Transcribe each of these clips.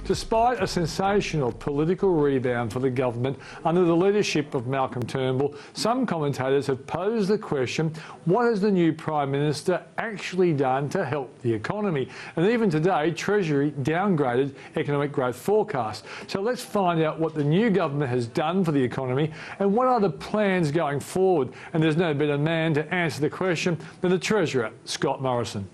Despite a sensational political rebound for the government under the leadership of Malcolm Turnbull, some commentators have posed the question, what has the new Prime Minister actually done to help the economy? And even today, Treasury downgraded economic growth forecasts. So let's find out what the new government has done for the economy and what are the plans going forward. And there's no better man to answer the question than the Treasurer, Scott Morrison.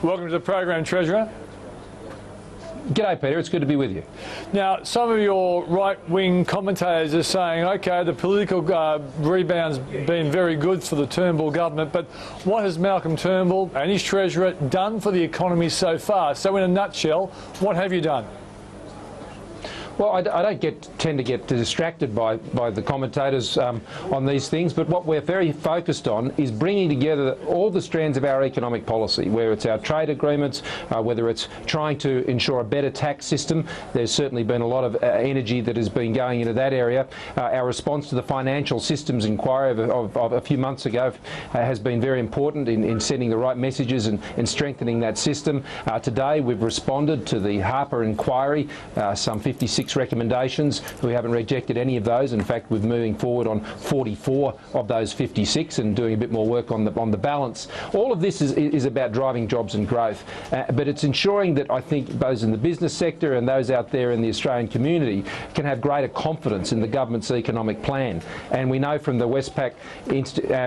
Welcome to the program, Treasurer. G'day, Peter. It's good to be with you. Now, some of your right-wing commentators are saying, OK, the political rebound's been very good for the Turnbull government, but what has Malcolm Turnbull and his Treasurer done for the economy so far? So in a nutshell, what have you done? Well, I don't tend to get distracted by the commentators on these things, but what we're very focused on is bringing together all the strands of our economic policy, whether it's our trade agreements, whether it's trying to ensure a better tax system. There's certainly been a lot of energy that has been going into that area. Our response to the financial systems inquiry of a few months ago has been very important in sending the right messages and strengthening that system. Today we've responded to the Harper inquiry, some 56 recommendations. We haven't rejected any of those. In fact, we're moving forward on 44 of those 56 and doing a bit more work on the balance. All of this is about driving jobs and growth, but it's ensuring that I think those in the business sector and those out there in the Australian community can have greater confidence in the government's economic plan. And we know from the Westpac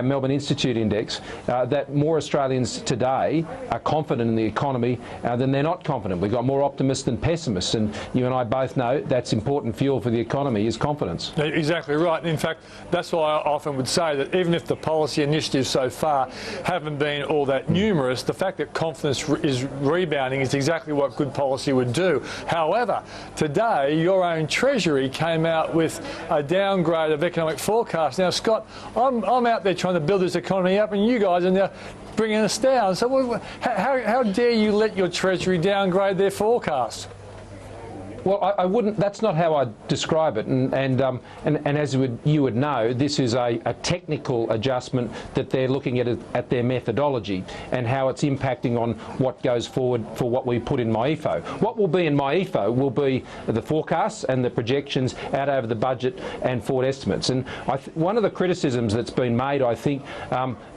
Melbourne Institute Index that more Australians today are confident in the economy than they're not confident. We've got more optimists than pessimists, and you and I both know that's important fuel for the economy is confidence. Exactly right. In fact, that's why I often would say that even if the policy initiatives so far haven't been all that numerous, the fact that confidence is rebounding is exactly what good policy would do. However, today your own Treasury came out with a downgrade of economic forecast. Now, Scott, I'm out there trying to build this economy up and you guys are now bringing us down. So how dare you let your Treasury downgrade their forecast? Well, I wouldn't. That's not how I describe it. And as you would know, this is a technical adjustment that they're looking at their methodology and how it's impacting on what goes forward for what we put in MyEFO. What will be in MyEFO will be the forecasts and the projections out over the budget and forward estimates. And one of the criticisms that's been made, I think,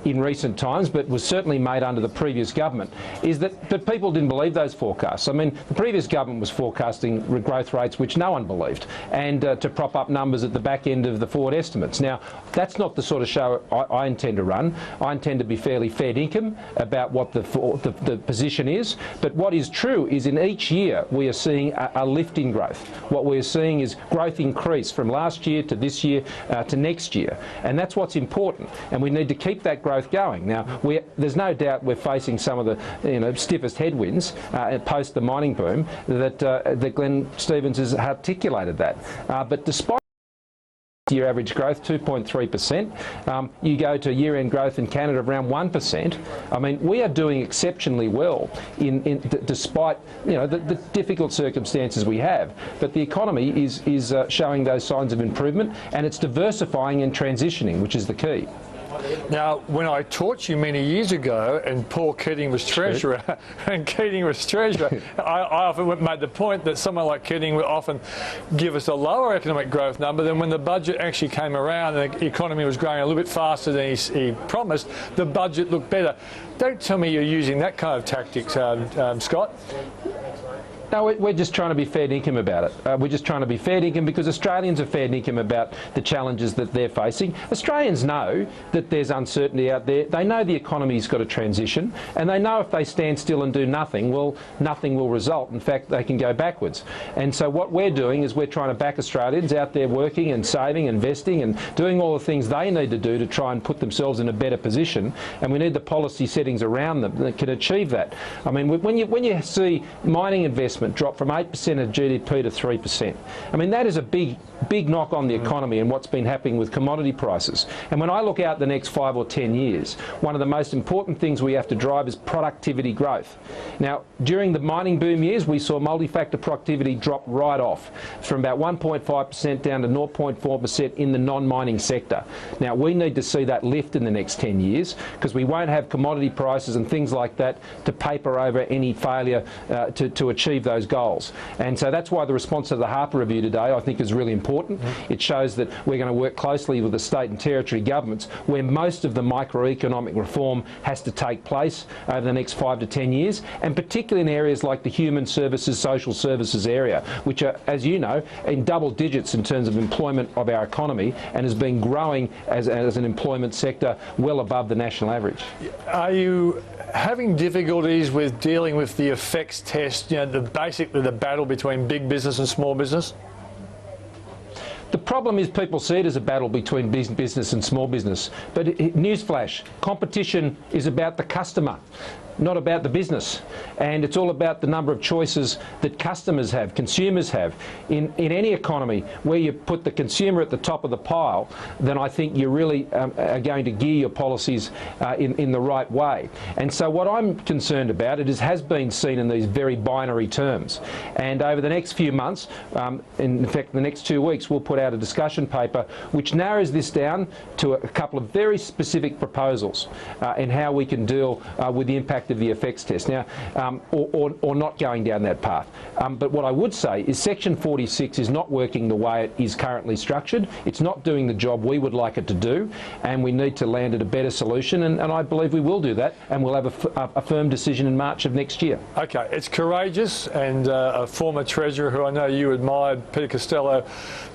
in recent times, but was certainly made under the previous government, is that people didn't believe those forecasts. I mean, the previous government was forecasting growth rates which no one believed, and to prop up numbers at the back end of the forward estimates. Now, that's not the sort of show I intend to run. I intend to be fairly fair dinkum about what the position is, but what is true is in each year we are seeing a lift in growth. What we're seeing is growth increase from last year to this year to next year, and that's what's important, and we need to keep that growth going. Now, there's no doubt we're facing some of the stiffest headwinds post the mining boom that Glenn Stevens has articulated that. But despite year average growth 2.3%, you go to year-end growth in Canada of around 1%. I mean, we are doing exceptionally well despite the difficult circumstances we have. But the economy is showing those signs of improvement, and it's diversifying and transitioning, which is the key. Now, when I taught you many years ago, and Paul Keating was Treasurer, I often made the point that someone like Keating would often give us a lower economic growth number. Then when the budget actually came around and the economy was growing a little bit faster than he promised, the budget looked better. Don't tell me you're using that kind of tactics, Scott. No, we're just trying to be fair dinkum about it. We're just trying to be fair dinkum because Australians are fair dinkum about the challenges that they're facing. Australians know that there's uncertainty out there. They know the economy's got to transition, and they know if they stand still and do nothing, well, nothing will result. In fact, they can go backwards. And so what we're doing is we're trying to back Australians out there working and saving, investing, and doing all the things they need to do to try and put themselves in a better position. And we need the policy settings around them that can achieve that. I mean, when you see mining investment investment dropped from 8% of GDP to 3%. I mean, that is a big knock on the economy and what's been happening with commodity prices. And when I look out the next 5 or 10 years, one of the most important things we have to drive is productivity growth. Now, during the mining boom years, we saw multi-factor productivity drop right off from about 1.5% down to 0.4% in the non-mining sector. Now, we need to see that lift in the next 10 years because we won't have commodity prices and things like that to paper over any failure to achieve those goals. And so that's why the response to the Harper Review today, I think, is really important. It shows that we're going to work closely with the state and territory governments where most of the microeconomic reform has to take place over the next 5 to 10 years, and particularly in areas like the human services, social services area, which are, as you know, in double digits in terms of employment of our economy and has been growing as an employment sector well above the national average. Are you having difficulties with dealing with the effects test, basically the battle between big business and small business? The problem is people see it as a battle between big business and small business. But newsflash, competition is about the customer, not about the business. And it's all about the number of choices that customers have, consumers have. In any economy where you put the consumer at the top of the pile, then I think you really are going to gear your policies in the right way. And so what I'm concerned about, it has been seen in these very binary terms. And over the next few months, in fact the next 2 weeks, we'll put out a discussion paper which narrows this down to a couple of very specific proposals in how we can deal with the impact of the effects test. Now, or not going down that path. But what I would say is Section 46 is not working the way it is currently structured. It's not doing the job we would like it to do, and we need to land at a better solution, and I believe we will do that, and we'll have a firm decision in March of next year. Okay, it's courageous, and a former Treasurer who I know you admired, Peter Costello,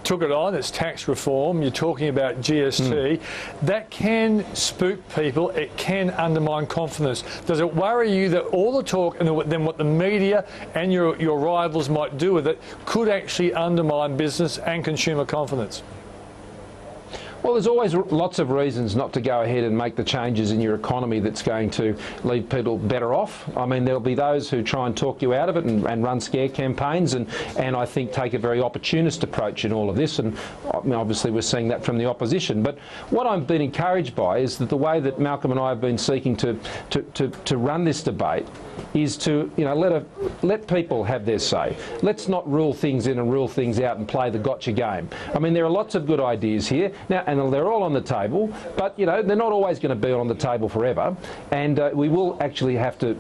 took it on. It's tax reform. You're talking about GST. That can spook people. It can undermine confidence. Does it worry you that all the talk and then what the media and your rivals might do with it could actually undermine business and consumer confidence? Well, there's always lots of reasons not to go ahead and make the changes in your economy that's going to leave people better off. I mean, there'll be those who try and talk you out of it and run scare campaigns and I think take a very opportunist approach in all of this, and obviously we're seeing that from the opposition. But what I've been encouraged by is that the way that Malcolm and I have been seeking to run this debate is to let people have their say. Let's not rule things in and rule things out and play the gotcha game. I mean, there are lots of good ideas here now, and they're all on the table, but they're not always going to be on the table forever, and we will actually have to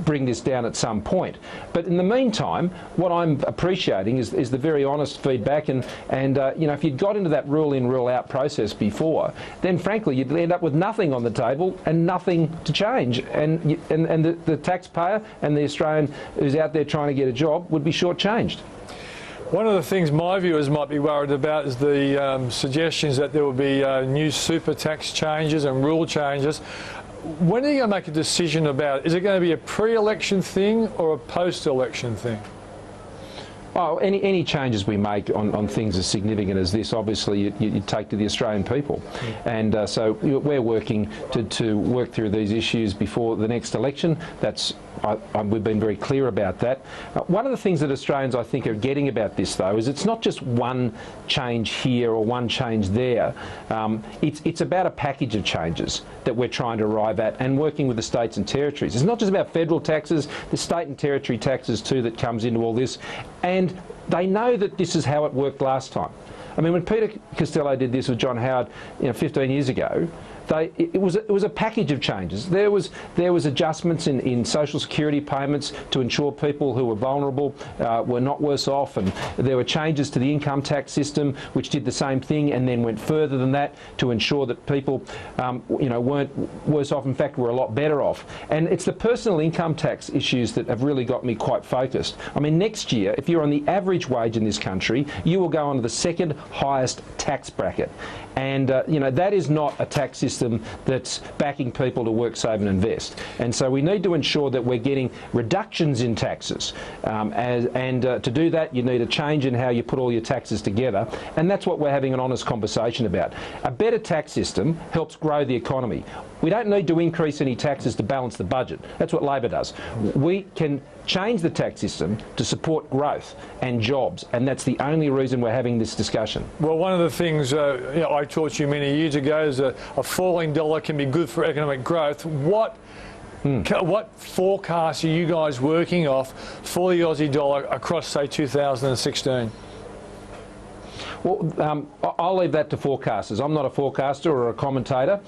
bring this down at some point. But in the meantime, what I'm appreciating is the very honest feedback, and if you'd got into that rule in, rule out process before, then frankly you'd end up with nothing on the table and nothing to change, and the taxpayer and the Australian who's out there trying to get a job would be shortchanged. One of the things my viewers might be worried about is the suggestions that there will be new super tax changes and rule changes. When are you going to make a decision about it? Is it going to be a pre-election thing or a post-election thing? Oh, any changes we make on things as significant as this, obviously you take to the Australian people. And so we're working to work through these issues before the next election. We've been very clear about that. One of the things that Australians, I think, are getting about this, though, is it's not just one change here or one change there. It's about a package of changes that we're trying to arrive at and working with the states and territories. It's not just about federal taxes, the state and territory taxes too that comes into all this. And they know that this is how it worked last time. I mean, when Peter Costello did this with John Howard 15 years ago, it was a package of changes. There was adjustments in social security payments to ensure people who were vulnerable were not worse off, and there were changes to the income tax system which did the same thing and then went further than that to ensure that people weren't worse off, in fact were a lot better off. And it's the personal income tax issues that have really got me quite focused. I mean, next year, if you're on the average wage in this country, you will go onto the second highest tax bracket. And that is not a tax system that's backing people to work, save and invest. And so we need to ensure that we're getting reductions in taxes. To do that, you need a change in how you put all your taxes together. And that's what we're having an honest conversation about. A better tax system helps grow the economy. We don't need to increase any taxes to balance the budget. That's what Labor does. We can change the tax system to support growth and jobs, and that's the only reason we're having this discussion. Well, one of the things I taught you many years ago is a falling dollar can be good for economic growth. What forecasts are you guys working off for the Aussie dollar across, say, 2016? Well, I'll leave that to forecasters. I'm not a forecaster or a commentator.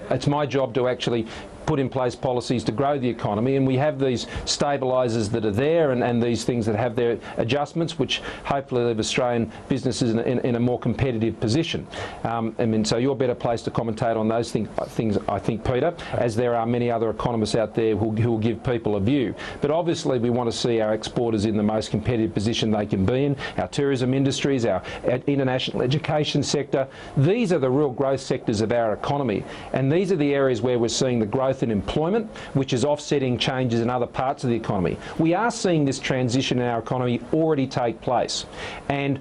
It's my job to actually put in place policies to grow the economy, and we have these stabilisers that are there and these things that have their adjustments, which hopefully leave Australian businesses in a more competitive position. I mean, so you're better placed to commentate on those things, I think, Peter, as there are many other economists out there who will give people a view. But obviously we want to see our exporters in the most competitive position they can be in, our tourism industries, our international education sector. These are the real growth sectors of our economy, and these are the areas where we're seeing the growth in employment, which is offsetting changes in other parts of the economy. We are seeing this transition in our economy already take place, and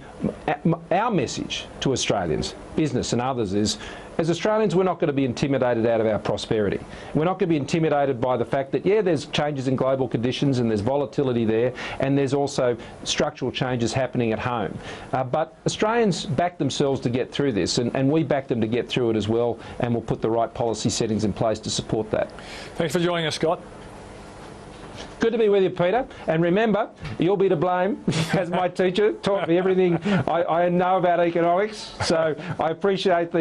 our message to Australians, business and others is, as Australians, we're not going to be intimidated out of our prosperity. We're not going to be intimidated by the fact that, yeah, there's changes in global conditions and there's volatility there, and there's also structural changes happening at home. But Australians back themselves to get through this, and we back them to get through it as well, and we'll put the right policy settings in place to support that. Thanks for joining us, Scott. Good to be with you, Peter. And remember, you'll be to blame, as my teacher taught me everything I know about economics. So I appreciate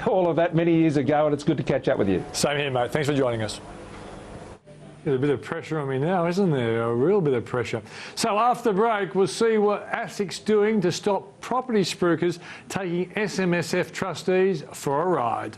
all of that many years ago, and it's good to catch up with you. Same here, mate. Thanks for joining us. There's a bit of pressure on me now, isn't there? A real bit of pressure. So after the break, we'll see what ASIC's doing to stop property spruikers taking SMSF trustees for a ride.